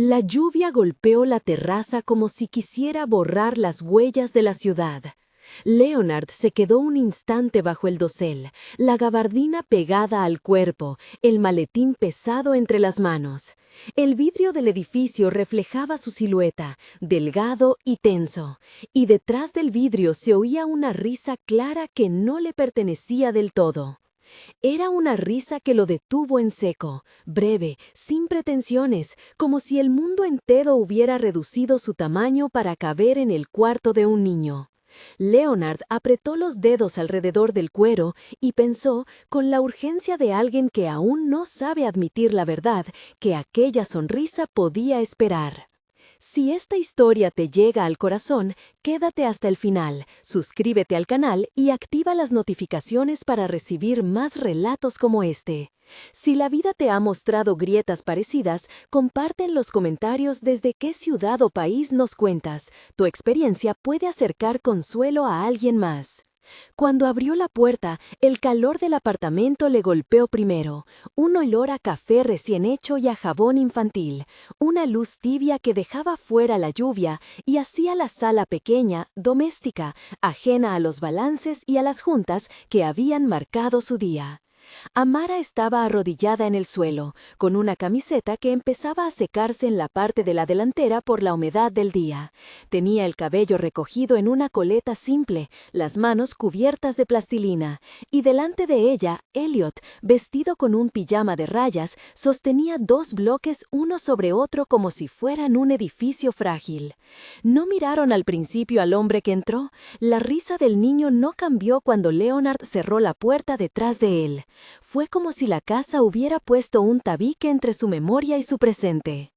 La lluvia golpeó la terraza como si quisiera borrar las huellas de la ciudad. Leonard se quedó un instante bajo el dosel, la gabardina pegada al cuerpo, el maletín pesado entre las manos. El vidrio del edificio reflejaba su silueta, delgado y tenso, y detrás del vidrio se oía una risa clara que no le pertenecía del todo. Era una risa que lo detuvo en seco, breve, sin pretensiones, como si el mundo entero hubiera reducido su tamaño para caber en el cuarto de un niño. Leonard apretó los dedos alrededor del cuero y pensó, con la urgencia de alguien que aún no sabe admitir la verdad, que aquella sonrisa podía esperar. Si esta historia te llega al corazón, quédate hasta el final, suscríbete al canal y activa las notificaciones para recibir más relatos como este. Si la vida te ha mostrado grietas parecidas, comparte en los comentarios desde qué ciudad o país nos cuentas. Tu experiencia puede acercar consuelo a alguien más. Cuando abrió la puerta, el calor del apartamento le golpeó primero, un olor a café recién hecho y a jabón infantil, una luz tibia que dejaba fuera la lluvia y hacía la sala pequeña, doméstica, ajena a los balances y a las juntas que habían marcado su día. Amara estaba arrodillada en el suelo, con una camiseta que empezaba a secarse en la parte de la delantera por la humedad del día. Tenía el cabello recogido en una coleta simple, las manos cubiertas de plastilina, y delante de ella, Elliot, vestido con un pijama de rayas, sostenía dos bloques uno sobre otro como si fueran un edificio frágil. No miraron al principio al hombre que entró. La risa del niño no cambió cuando Leonard cerró la puerta detrás de él. Fue como si la casa hubiera puesto un tabique entre su memoria y su presente.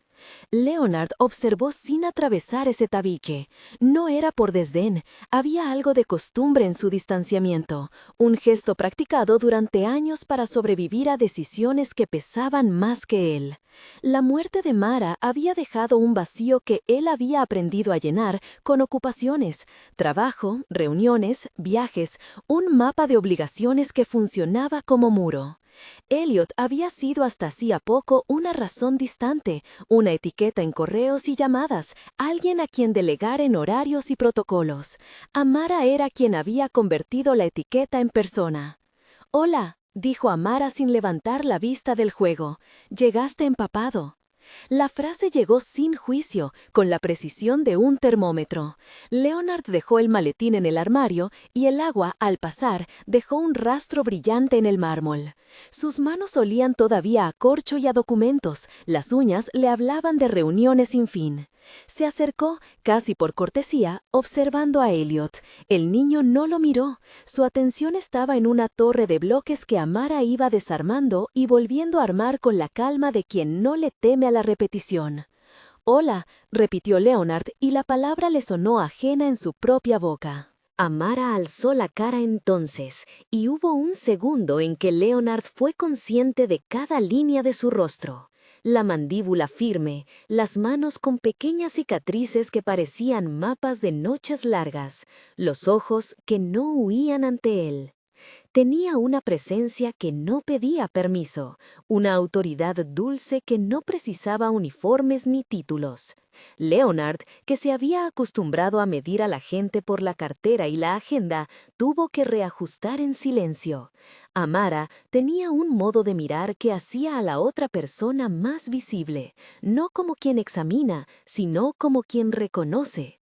Leonard observó sin atravesar ese tabique. No era por desdén, había algo de costumbre en su distanciamiento, un gesto practicado durante años para sobrevivir a decisiones que pesaban más que él. La muerte de Mara había dejado un vacío que él había aprendido a llenar con ocupaciones, trabajo, reuniones, viajes, un mapa de obligaciones que funcionaba como muro. Elliot había sido hasta hacía poco una razón distante, una etiqueta en correos y llamadas, alguien a quien delegar en horarios y protocolos. Amara era quien había convertido la etiqueta en persona. «Hola», dijo Amara sin levantar la vista del juego. «Llegaste empapado». La frase llegó sin juicio, con la precisión de un termómetro. Leonard dejó el maletín en el armario y el agua, al pasar, dejó un rastro brillante en el mármol. Sus manos olían todavía a corcho y a documentos, las uñas le hablaban de reuniones sin fin. Se acercó, casi por cortesía, observando a Elliot. El niño no lo miró. Su atención estaba en una torre de bloques que Amara iba desarmando y volviendo a armar con la calma de quien no le teme a la repetición. «Hola», repitió Leonard, y la palabra le sonó ajena en su propia boca. Amara alzó la cara entonces, y hubo un segundo en que Leonard fue consciente de cada línea de su rostro. La mandíbula firme, las manos con pequeñas cicatrices que parecían mapas de noches largas, los ojos que no huían ante él. Tenía una presencia que no pedía permiso, una autoridad dulce que no precisaba uniformes ni títulos. Leonard, que se había acostumbrado a medir a la gente por la cartera y la agenda, tuvo que reajustar en silencio. Amara tenía un modo de mirar que hacía a la otra persona más visible, no como quien examina, sino como quien reconoce.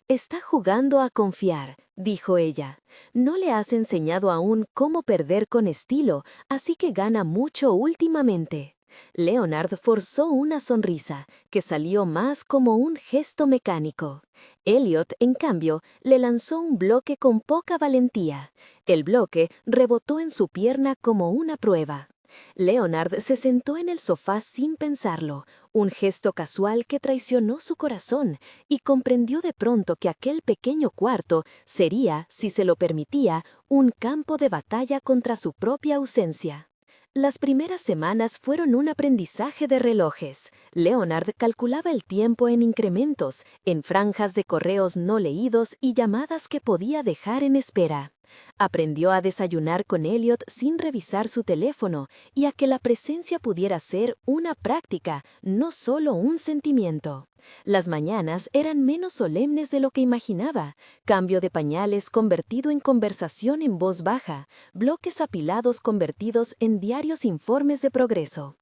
«Está jugando a confiar», dijo ella. «No le has enseñado aún cómo perder con estilo, así que gana mucho últimamente». Leonard forzó una sonrisa, que salió más como un gesto mecánico. Elliot, en cambio, le lanzó un bloque con poca valentía. El bloque rebotó en su pierna como una prueba. Leonard se sentó en el sofá sin pensarlo, un gesto casual que traicionó su corazón, y comprendió de pronto que aquel pequeño cuarto sería, si se lo permitía, un campo de batalla contra su propia ausencia. Las primeras semanas fueron un aprendizaje de relojes. Leonard calculaba el tiempo en incrementos, en franjas de correos no leídos y llamadas que podía dejar en espera. Aprendió a desayunar con Elliot sin revisar su teléfono y a que la presencia pudiera ser una práctica, no solo un sentimiento. Las mañanas eran menos solemnes de lo que imaginaba. Cambio de pañales convertido en conversación en voz baja, bloques apilados convertidos en diarios informes de progreso.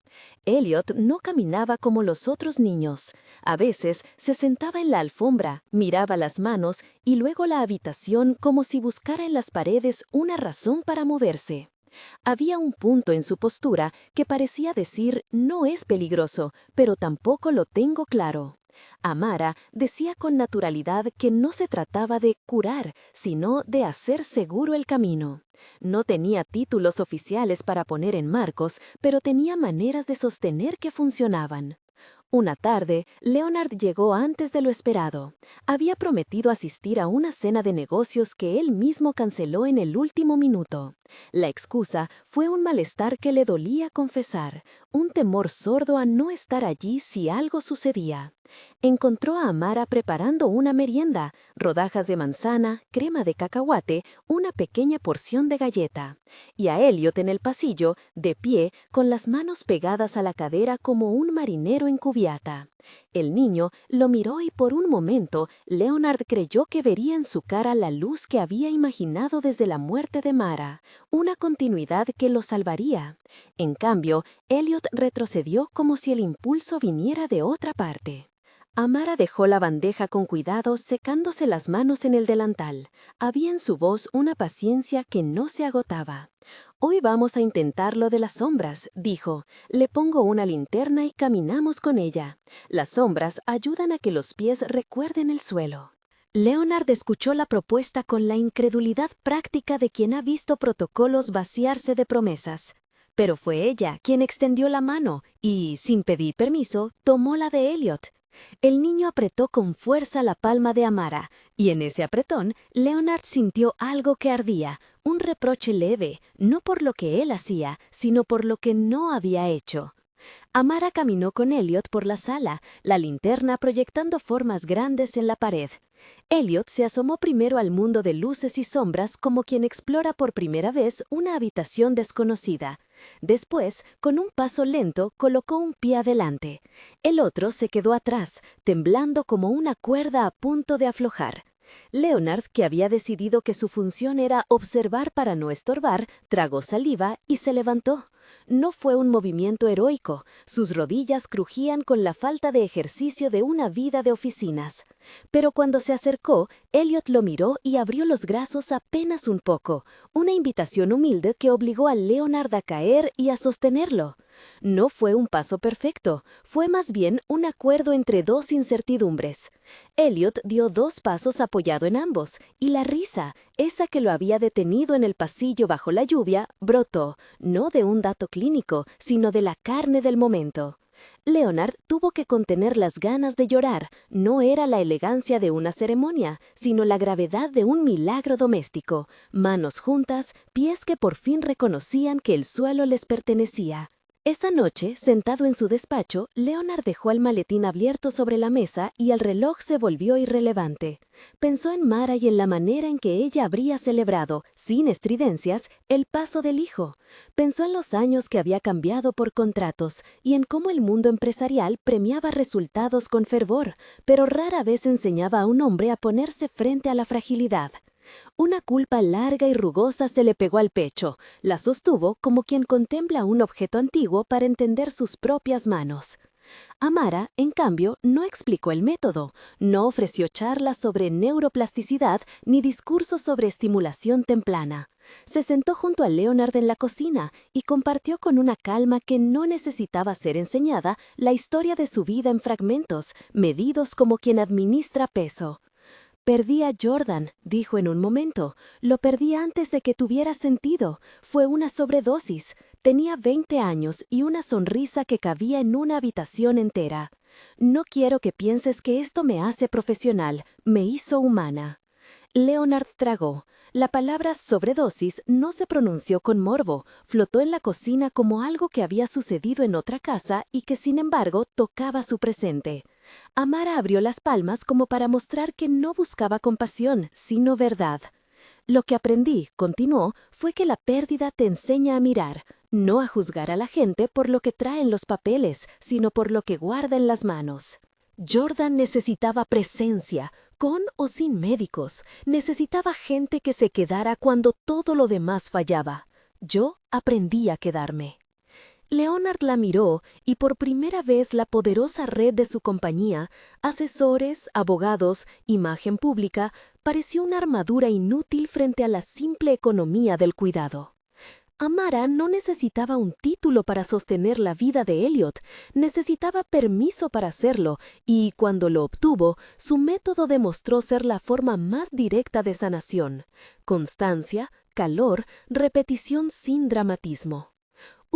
Elliot no caminaba como los otros niños. A veces se sentaba en la alfombra, miraba las manos y luego la habitación como si buscara en las paredes una razón para moverse. Había un punto en su postura que parecía decir no es peligroso, pero tampoco lo tengo claro. Amara decía con naturalidad que no se trataba de curar, sino de hacer seguro el camino. No tenía títulos oficiales para poner en marcos, pero tenía maneras de sostener que funcionaban. Una tarde, Leonard llegó antes de lo esperado. Había prometido asistir a una cena de negocios que él mismo canceló en el último minuto. La excusa fue un malestar que le dolía confesar, un temor sordo a no estar allí si algo sucedía. Encontró a Amara preparando una merienda, rodajas de manzana, crema de cacahuate, una pequeña porción de galleta. Y a Elliot en el pasillo, de pie, con las manos pegadas a la cadera como un marinero en cubierta. El niño lo miró y por un momento Leonard creyó que vería en su cara la luz que había imaginado desde la muerte de Mara, una continuidad que lo salvaría. En cambio, Elliot retrocedió como si el impulso viniera de otra parte. Amara dejó la bandeja con cuidado secándose las manos en el delantal. Había en su voz una paciencia que no se agotaba. «Hoy vamos a intentar lo de las sombras», dijo. «Le pongo una linterna y caminamos con ella. Las sombras ayudan a que los pies recuerden el suelo». Leonard escuchó la propuesta con la incredulidad práctica de quien ha visto protocolos vaciarse de promesas. Pero fue ella quien extendió la mano y, sin pedir permiso, tomó la de Elliot. El niño apretó con fuerza la palma de Amara, y en ese apretón, Leonard sintió algo que ardía, un reproche leve, no por lo que él hacía, sino por lo que no había hecho. Amara caminó con Elliot por la sala, la linterna proyectando formas grandes en la pared. Elliot se asomó primero al mundo de luces y sombras como quien explora por primera vez una habitación desconocida. Después, con un paso lento, colocó un pie adelante. El otro se quedó atrás, temblando como una cuerda a punto de aflojar. Leonard, que había decidido que su función era observar para no estorbar, tragó saliva y se levantó. No fue un movimiento heroico, sus rodillas crujían con la falta de ejercicio de una vida de oficinas. Pero cuando se acercó, Elliot lo miró y abrió los brazos apenas un poco, una invitación humilde que obligó a Leonard a caer y a sostenerlo. No fue un paso perfecto, fue más bien un acuerdo entre dos incertidumbres. Elliot dio 2 pasos apoyado en ambos, y la risa, esa que lo había detenido en el pasillo bajo la lluvia, brotó, no de un dato clínico, sino de la carne del momento. Leonard tuvo que contener las ganas de llorar. No era la elegancia de una ceremonia, sino la gravedad de un milagro doméstico. Manos juntas, pies que por fin reconocían que el suelo les pertenecía. Esa noche, sentado en su despacho, Leonard dejó el maletín abierto sobre la mesa y el reloj se volvió irrelevante. Pensó en Mara y en la manera en que ella habría celebrado, sin estridencias, el paso del hijo. Pensó en los años que había cambiado por contratos y en cómo el mundo empresarial premiaba resultados con fervor, pero rara vez enseñaba a un hombre a ponerse frente a la fragilidad. Una culpa larga y rugosa se le pegó al pecho, la sostuvo como quien contempla un objeto antiguo para entender sus propias manos. Amara, en cambio, no explicó el método, no ofreció charlas sobre neuroplasticidad ni discursos sobre estimulación temprana. Se sentó junto a Leonard en la cocina y compartió con una calma que no necesitaba ser enseñada la historia de su vida en fragmentos, medidos como quien administra peso. «Perdí a Jordan», dijo en un momento. «Lo perdí antes de que tuviera sentido. Fue una sobredosis. Tenía 20 años y una sonrisa que cabía en una habitación entera. No quiero que pienses que esto me hace profesional. Me hizo humana». Leonard tragó. La palabra sobredosis no se pronunció con morbo, flotó en la cocina como algo que había sucedido en otra casa y que sin embargo tocaba su presente. Amara abrió las palmas como para mostrar que no buscaba compasión, sino verdad. Lo que aprendí, continuó, fue que la pérdida te enseña a mirar, no a juzgar a la gente por lo que trae en los papeles, sino por lo que guarda en las manos. Jordan necesitaba presencia, con o sin médicos. Necesitaba gente que se quedara cuando todo lo demás fallaba. Yo aprendí a quedarme. Leonard la miró y por primera vez la poderosa red de su compañía, asesores, abogados, imagen pública, pareció una armadura inútil frente a la simple economía del cuidado. Amara no necesitaba un título para sostener la vida de Elliot, necesitaba permiso para hacerlo, y cuando lo obtuvo, su método demostró ser la forma más directa de sanación: constancia, calor, repetición sin dramatismo.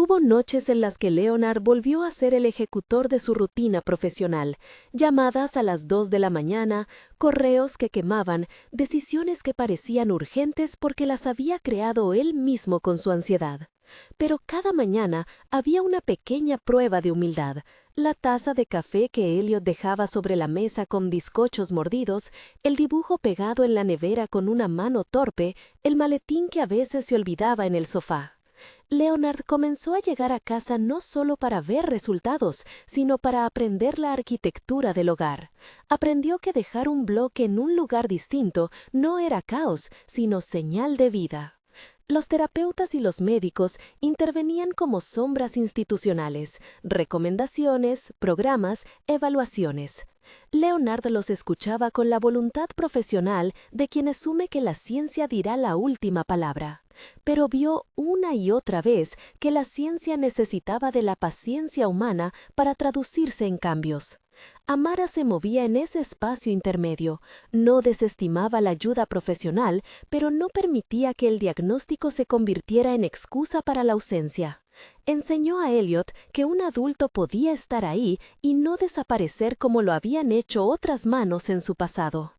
Hubo noches en las que Leonard volvió a ser el ejecutor de su rutina profesional, llamadas a las 2 de la mañana, correos que quemaban, decisiones que parecían urgentes porque las había creado él mismo con su ansiedad. Pero cada mañana había una pequeña prueba de humildad: la taza de café que Elliot dejaba sobre la mesa con bizcochos mordidos, el dibujo pegado en la nevera con una mano torpe, el maletín que a veces se olvidaba en el sofá. Leonard comenzó a llegar a casa no solo para ver resultados, sino para aprender la arquitectura del hogar. Aprendió que dejar un bloque en un lugar distinto no era caos, sino señal de vida. Los terapeutas y los médicos intervenían como sombras institucionales: recomendaciones, programas, evaluaciones. Leonard los escuchaba con la voluntad profesional de quien asume que la ciencia dirá la última palabra. Pero vio una y otra vez que la ciencia necesitaba de la paciencia humana para traducirse en cambios. Amara se movía en ese espacio intermedio, no desestimaba la ayuda profesional, pero no permitía que el diagnóstico se convirtiera en excusa para la ausencia. Enseñó a Elliot que un adulto podía estar ahí y no desaparecer como lo habían hecho otras manos en su pasado.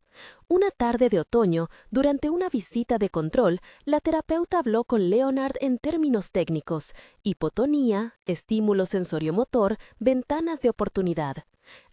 Una tarde de otoño, durante una visita de control, la terapeuta habló con Leonard en términos técnicos: hipotonía, estímulo sensoriomotor, ventanas de oportunidad.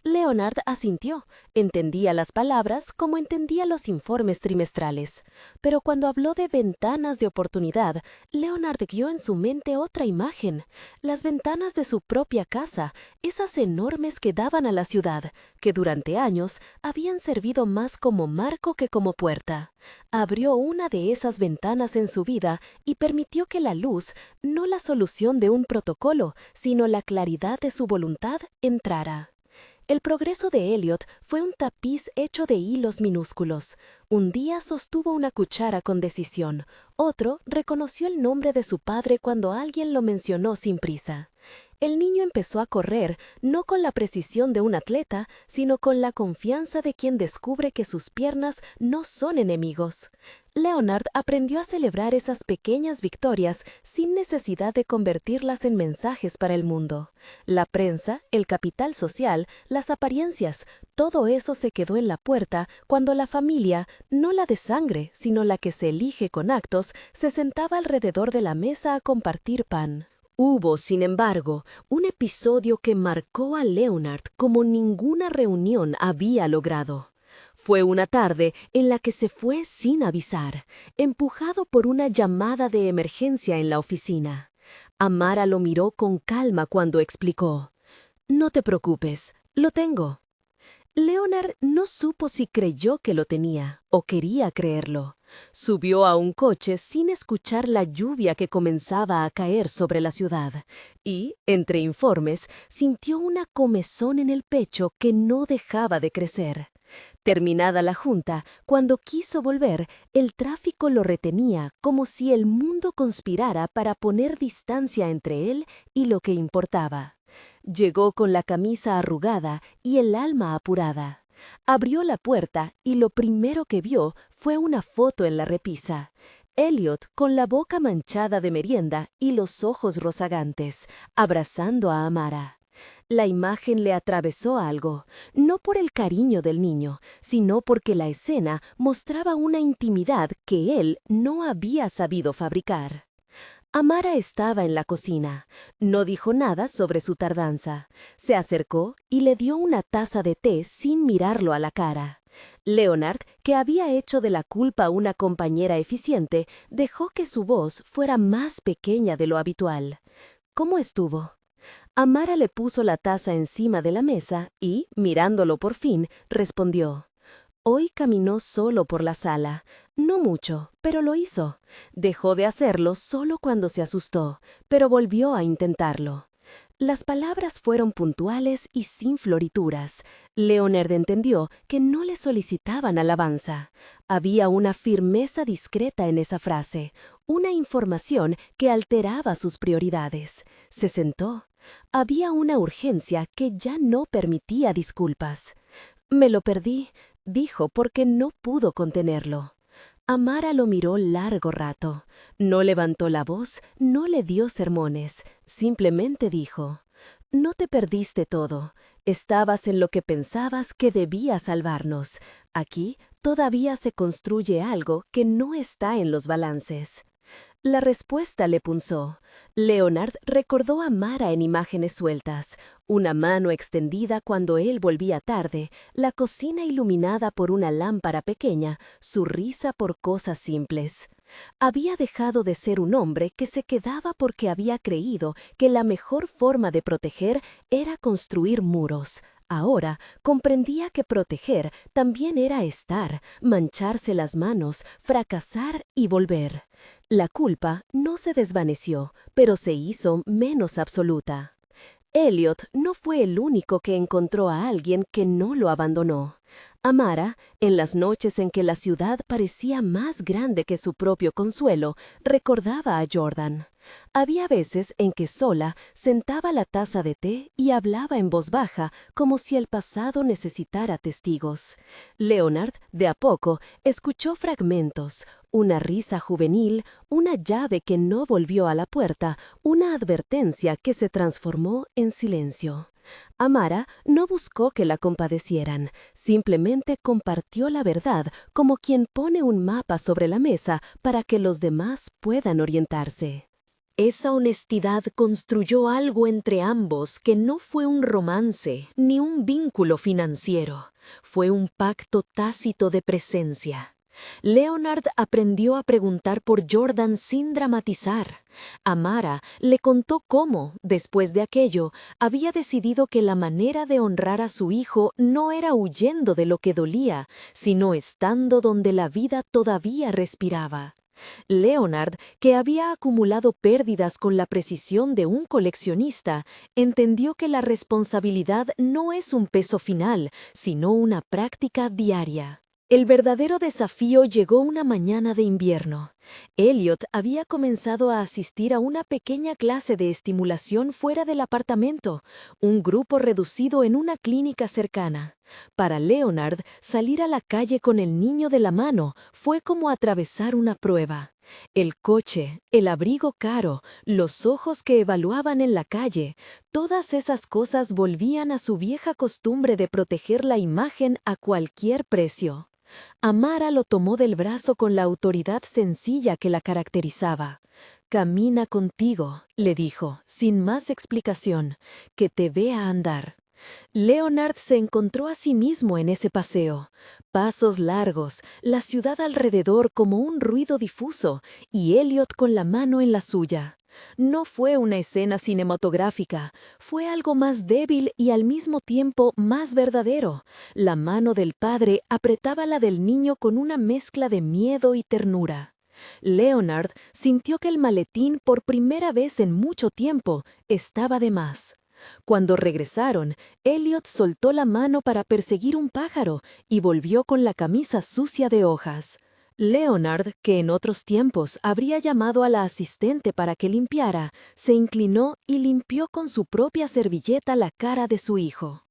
Leonard asintió, entendía las palabras como entendía los informes trimestrales. Pero cuando habló de ventanas de oportunidad, Leonard guió en su mente otra imagen: las ventanas de su propia casa, esas enormes que daban a la ciudad, que durante años habían servido más como marco que como puerta. Abrió una de esas ventanas en su vida y permitió que la luz, no la solución de un protocolo, sino la claridad de su voluntad, entrara. El progreso de Elliot fue un tapiz hecho de hilos minúsculos. Un día sostuvo una cuchara con decisión, otro reconoció el nombre de su padre cuando alguien lo mencionó sin prisa. El niño empezó a correr, no con la precisión de un atleta, sino con la confianza de quien descubre que sus piernas no son enemigos. Leonard aprendió a celebrar esas pequeñas victorias sin necesidad de convertirlas en mensajes para el mundo. La prensa, el capital social, las apariencias, todo eso se quedó en la puerta cuando la familia, no la de sangre, sino la que se elige con actos, se sentaba alrededor de la mesa a compartir pan. Hubo, sin embargo, un episodio que marcó a Leonard como ninguna reunión había logrado. Fue una tarde en la que se fue sin avisar, empujado por una llamada de emergencia en la oficina. Amara lo miró con calma cuando explicó: «No te preocupes, lo tengo». Leonard no supo si creyó que lo tenía o quería creerlo. Subió a un coche sin escuchar la lluvia que comenzaba a caer sobre la ciudad y, entre informes, sintió una comezón en el pecho que no dejaba de crecer. Terminada la junta, cuando quiso volver, el tráfico lo retenía como si el mundo conspirara para poner distancia entre él y lo que importaba. Llegó con la camisa arrugada y el alma apurada. Abrió la puerta y lo primero que vio fue una foto en la repisa. Elliot con la boca manchada de merienda y los ojos rozagantes, abrazando a Amara. La imagen le atravesó algo, no por el cariño del niño, sino porque la escena mostraba una intimidad que él no había sabido fabricar. Amara estaba en la cocina. No dijo nada sobre su tardanza. Se acercó y le dio una taza de té sin mirarlo a la cara. Leonard, que había hecho de la culpa una compañera eficiente, dejó que su voz fuera más pequeña de lo habitual. ¿Cómo estuvo? Amara le puso la taza encima de la mesa y, mirándolo por fin, respondió. Hoy caminó solo por la sala. No mucho, pero lo hizo. Dejó de hacerlo solo cuando se asustó, pero volvió a intentarlo. Las palabras fueron puntuales y sin florituras. Leonard entendió que no le solicitaban alabanza. Había una firmeza discreta en esa frase, una información que alteraba sus prioridades. Se sentó. Había una urgencia que ya no permitía disculpas. Me lo perdí, dijo porque no pudo contenerlo. Amara lo miró largo rato. No levantó la voz, no le dio sermones. Simplemente dijo, no te perdiste todo. Estabas en lo que pensabas que debía salvarnos. Aquí todavía se construye algo que no está en los balances. La respuesta le punzó. Leonard recordó a Mara en imágenes sueltas, una mano extendida cuando él volvía tarde, la cocina iluminada por una lámpara pequeña, su risa por cosas simples. Había dejado de ser un hombre que se quedaba porque había creído que la mejor forma de proteger era construir muros. Ahora comprendía que proteger también era estar, mancharse las manos, fracasar y volver. La culpa no se desvaneció, pero se hizo menos absoluta. Elliot no fue el único que encontró a alguien que no lo abandonó. Amara, en las noches en que la ciudad parecía más grande que su propio consuelo, recordaba a Jordan. Había veces en que sola sentaba la taza de té y hablaba en voz baja como si el pasado necesitara testigos. Leonard, de a poco, escuchó fragmentos, una risa juvenil, una llave que no volvió a la puerta, una advertencia que se transformó en silencio. Amara no buscó que la compadecieran, simplemente compartió la verdad como quien pone un mapa sobre la mesa para que los demás puedan orientarse. Esa honestidad construyó algo entre ambos que no fue un romance ni un vínculo financiero, fue un pacto tácito de presencia. Leonard aprendió a preguntar por Jordan sin dramatizar. Amara le contó cómo, después de aquello, había decidido que la manera de honrar a su hijo no era huyendo de lo que dolía, sino estando donde la vida todavía respiraba. Leonard, que había acumulado pérdidas con la precisión de un coleccionista, entendió que la responsabilidad no es un peso final, sino una práctica diaria. El verdadero desafío llegó una mañana de invierno. Elliot había comenzado a asistir a una pequeña clase de estimulación fuera del apartamento, un grupo reducido en una clínica cercana. Para Leonard, salir a la calle con el niño de la mano fue como atravesar una prueba. El coche, el abrigo caro, los ojos que evaluaban en la calle, todas esas cosas volvían a su vieja costumbre de proteger la imagen a cualquier precio. Amara lo tomó del brazo con la autoridad sencilla que la caracterizaba. «Camina contigo», le dijo, sin más explicación, «que te vea andar». Leonard se encontró a sí mismo en ese paseo. Pasos largos, la ciudad alrededor como un ruido difuso, y Elliot con la mano en la suya. No fue una escena cinematográfica, fue algo más débil y al mismo tiempo más verdadero. La mano del padre apretaba la del niño con una mezcla de miedo y ternura. Leonard sintió que el maletín, por primera vez en mucho tiempo, estaba de más. Cuando regresaron, Elliot soltó la mano para perseguir un pájaro y volvió con la camisa sucia de hojas. Leonard, que en otros tiempos habría llamado a la asistente para que limpiara, se inclinó y limpió con su propia servilleta la cara de su hijo.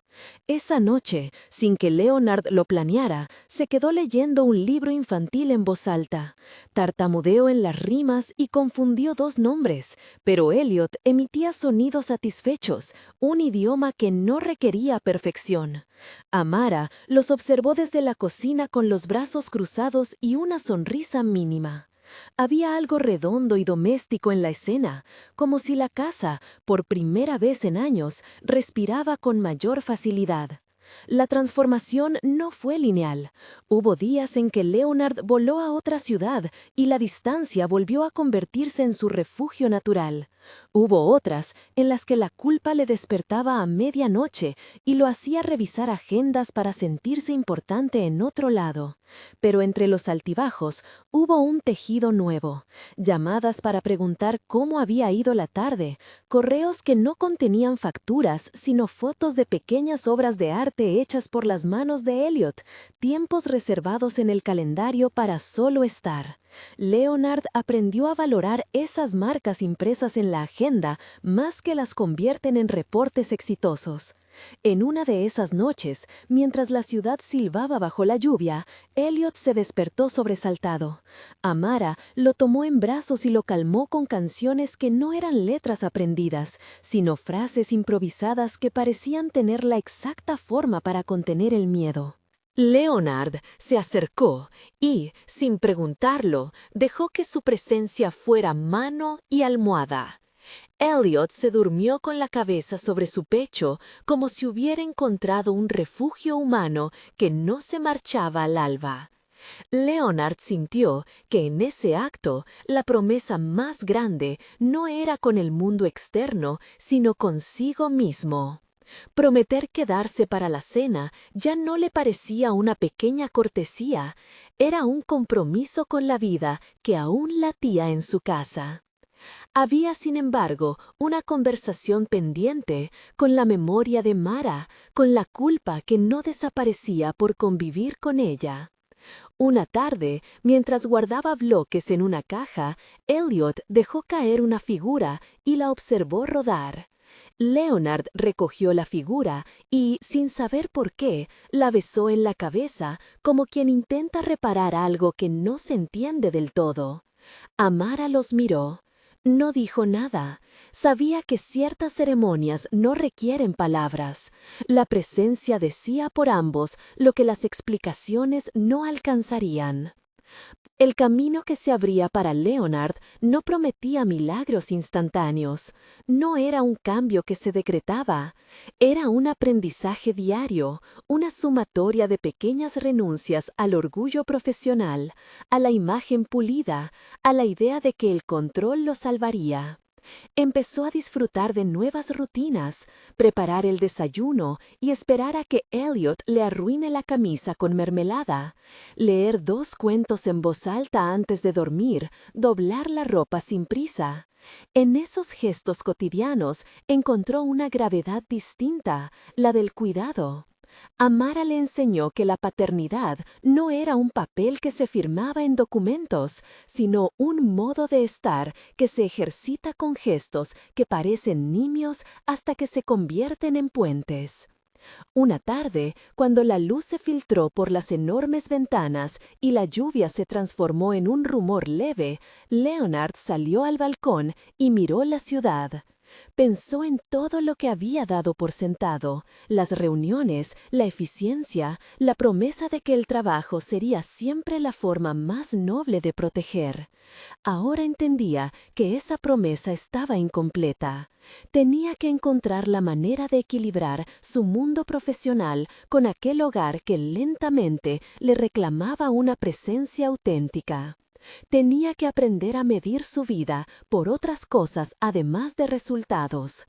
Esa noche, sin que Leonard lo planeara, se quedó leyendo un libro infantil en voz alta. Tartamudeó en las rimas y confundió dos nombres, pero Elliot emitía sonidos satisfechos, un idioma que no requería perfección. Amara los observó desde la cocina con los brazos cruzados y una sonrisa mínima. Había algo redondo y doméstico en la escena, como si la casa, por primera vez en años, respiraba con mayor facilidad. La transformación no fue lineal. Hubo días en que Leonard voló a otra ciudad y la distancia volvió a convertirse en su refugio natural. Hubo otras en las que la culpa le despertaba a medianoche y lo hacía revisar agendas para sentirse importante en otro lado. Pero entre los altibajos hubo un tejido nuevo, llamadas para preguntar cómo había ido la tarde, correos que no contenían facturas sino fotos de pequeñas obras de arte hechas por las manos de Elliot, tiempos reservados en el calendario para solo estar. Leonard aprendió a valorar esas marcas impresas en la agenda más que las convierten en reportes exitosos. En una de esas noches, mientras la ciudad silbaba bajo la lluvia, Elliot se despertó sobresaltado. Amara lo tomó en brazos y lo calmó con canciones que no eran letras aprendidas, sino frases improvisadas que parecían tener la exacta forma para contener el miedo. Leonard se acercó y, sin preguntarlo, dejó que su presencia fuera mano y almohada. Elliot se durmió con la cabeza sobre su pecho como si hubiera encontrado un refugio humano que no se marchaba al alba. Leonard sintió que en ese acto la promesa más grande no era con el mundo externo, sino consigo mismo. Prometer quedarse para la cena ya no le parecía una pequeña cortesía, era un compromiso con la vida que aún latía en su casa. Había, sin embargo, una conversación pendiente con la memoria de Mara, con la culpa que no desaparecía por convivir con ella. Una tarde, mientras guardaba bloques en una caja, Elliot dejó caer una figura y la observó rodar. Leonard recogió la figura y, sin saber por qué, la besó en la cabeza como quien intenta reparar algo que no se entiende del todo. Amara los miró. No dijo nada. Sabía que ciertas ceremonias no requieren palabras. La presencia decía por ambos lo que las explicaciones no alcanzarían. El camino que se abría para Leonard no prometía milagros instantáneos. No era un cambio que se decretaba. Era un aprendizaje diario, una sumatoria de pequeñas renuncias al orgullo profesional, a la imagen pulida, a la idea de que el control lo salvaría. Empezó a disfrutar de nuevas rutinas, preparar el desayuno y esperar a que Elliot le arruine la camisa con mermelada, leer 2 cuentos en voz alta antes de dormir, doblar la ropa sin prisa. En esos gestos cotidianos encontró una gravedad distinta, la del cuidado. Amara le enseñó que la paternidad no era un papel que se firmaba en documentos, sino un modo de estar que se ejercita con gestos que parecen nimios hasta que se convierten en puentes. Una tarde, cuando la luz se filtró por las enormes ventanas y la lluvia se transformó en un rumor leve, Leonard salió al balcón y miró la ciudad. Pensó en todo lo que había dado por sentado, las reuniones, la eficiencia, la promesa de que el trabajo sería siempre la forma más noble de proteger. Ahora entendía que esa promesa estaba incompleta. Tenía que encontrar la manera de equilibrar su mundo profesional con aquel hogar que lentamente le reclamaba una presencia auténtica. Tenía que aprender a medir su vida por otras cosas además de resultados.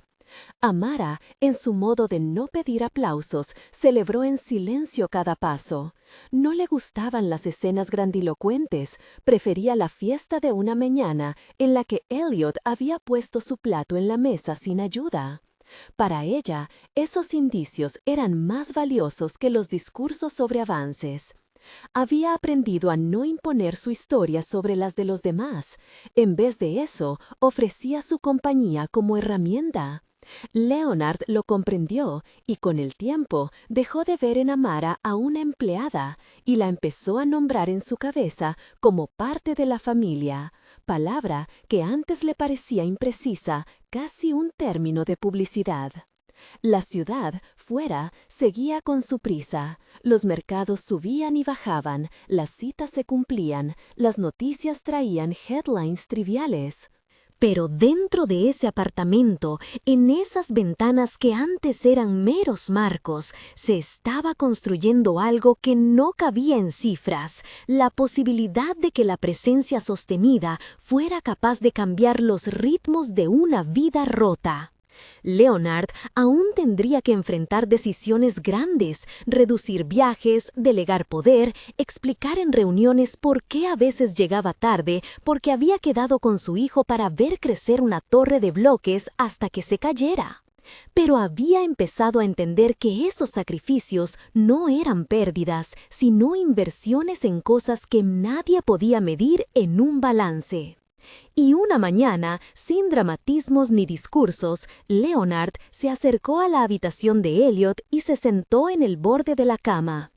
Amara, en su modo de no pedir aplausos, celebró en silencio cada paso. No le gustaban las escenas grandilocuentes, prefería la fiesta de una mañana en la que Elliot había puesto su plato en la mesa sin ayuda. Para ella, esos indicios eran más valiosos que los discursos sobre avances. Había aprendido a no imponer su historia sobre las de los demás. En vez de eso, ofrecía su compañía como herramienta. Leonard lo comprendió y con el tiempo dejó de ver en Amara a una empleada y la empezó a nombrar en su cabeza como parte de la familia, palabra que antes le parecía imprecisa, casi un término de publicidad. La ciudad, fuera, seguía con su prisa. Los mercados subían y bajaban, las citas se cumplían, las noticias traían headlines triviales. Pero dentro de ese apartamento, en esas ventanas que antes eran meros marcos, se estaba construyendo algo que no cabía en cifras, la posibilidad de que la presencia sostenida fuera capaz de cambiar los ritmos de una vida rota. Leonard aún tendría que enfrentar decisiones grandes, reducir viajes, delegar poder, explicar en reuniones por qué a veces llegaba tarde, porque había quedado con su hijo para ver crecer una torre de bloques hasta que se cayera. Pero había empezado a entender que esos sacrificios no eran pérdidas, sino inversiones en cosas que nadie podía medir en un balance. Y una mañana, sin dramatismos ni discursos, Leonard se acercó a la habitación de Elliot y se sentó en el borde de la cama.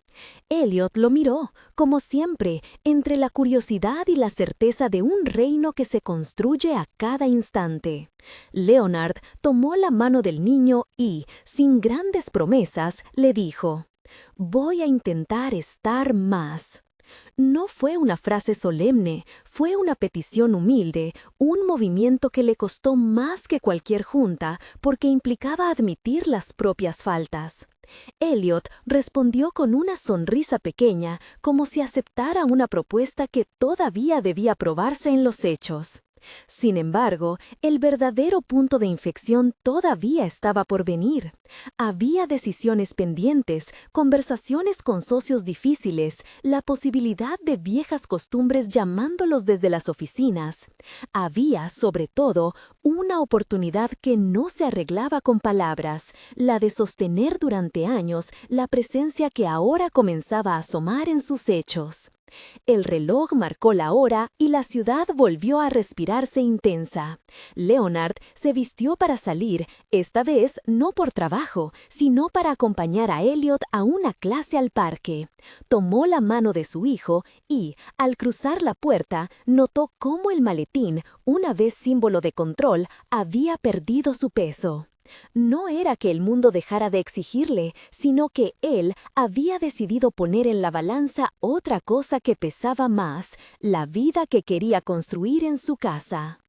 Elliot lo miró, como siempre, entre la curiosidad y la certeza de un reino que se construye a cada instante. Leonard tomó la mano del niño y, sin grandes promesas, le dijo: «Voy a intentar estar más». No fue una frase solemne, fue una petición humilde, un movimiento que le costó más que cualquier junta porque implicaba admitir las propias faltas. Elliot respondió con una sonrisa pequeña, como si aceptara una propuesta que todavía debía probarse en los hechos. Sin embargo, el verdadero punto de inflexión todavía estaba por venir. Había decisiones pendientes, conversaciones con socios difíciles, la posibilidad de viejas costumbres llamándolos desde las oficinas. Había, sobre todo, una oportunidad que no se arreglaba con palabras, la de sostener durante años la presencia que ahora comenzaba a asomar en sus hechos. El reloj marcó la hora y la ciudad volvió a respirarse intensa. Leonard se vistió para salir, esta vez no por trabajo, sino para acompañar a Elliot a una clase al parque. Tomó la mano de su hijo y, al cruzar la puerta, notó cómo el maletín, una vez símbolo de control, había perdido su peso. No era que el mundo dejara de exigirle, sino que él había decidido poner en la balanza otra cosa que pesaba más, la vida que quería construir en su casa.